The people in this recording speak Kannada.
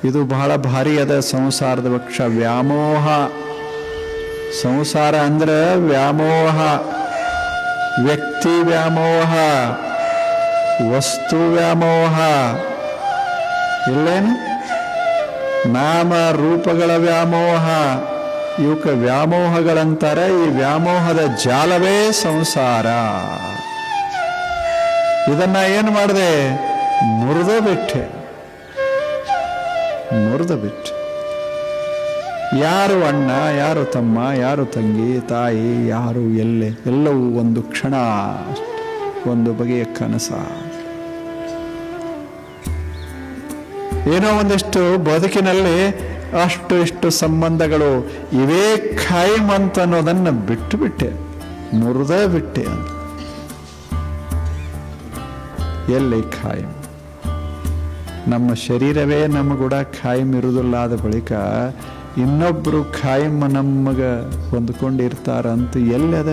ಇದು ಬಹಳ ಭಾರಿ ಅದ ಸಂಸಾರದ ಪಕ್ಷ. ವ್ಯಾಮೋಹ. ಸಂಸಾರ ಅಂದ್ರೆ ವ್ಯಾಮೋಹ. ವ್ಯಕ್ತಿ ವ್ಯಾಮೋಹ, ವಸ್ತು ವ್ಯಾಮೋಹ, ಇಲ್ಲೇನು ನಾಮ ರೂಪಗಳ ವ್ಯಾಮೋಹ. ಇವಕ್ಕೆ ವ್ಯಾಮೋಹಗಳಂತಾರೆ. ಈ ವ್ಯಾಮೋಹದ ಜಾಲವೇ ಸಂಸಾರ. ಇದನ್ನ ಏನು ಮಾಡಿದೆ? ಮುರಿದು ಬಿಟ್ಟೆ. ಯಾರು ಅಣ್ಣ, ಯಾರು ತಮ್ಮ, ಯಾರು ತಂಗಿ, ತಾಯಿ, ಯಾರು ಎಲ್ಲವೂ ಒಂದು ಕ್ಷಣ, ಒಂದು ಬಗೆಯ ಕನಸ. ಏನೋ ಒಂದಿಷ್ಟು ಬದುಕಿನಲ್ಲಿ ಅಷ್ಟು ಇಷ್ಟು ಸಂಬಂಧಗಳು ಇವೇ ಖಾಯಂ ಅಂತ ಅನ್ನೋದನ್ನು ಬಿಟ್ಟು ಬಿಟ್ಟೆ, ಮುರಿದೇ ಬಿಟ್ಟೆ ಅಂತ. ಎಲ್ಲಿ ಖಾಯಂ? ನಮ್ಮ ಶರೀರವೇ ನಮಗೂಡ ಖಾಯಂ ಇರುವುದಿಲ್ಲ. ಆದ ಬಳಿಕ ಇನ್ನೊಬ್ರು ಖಾಯಂ ನಮಗ ಹೊಂದ್ಕೊಂಡಿರ್ತಾರಂತ ಎಲ್ಲದ?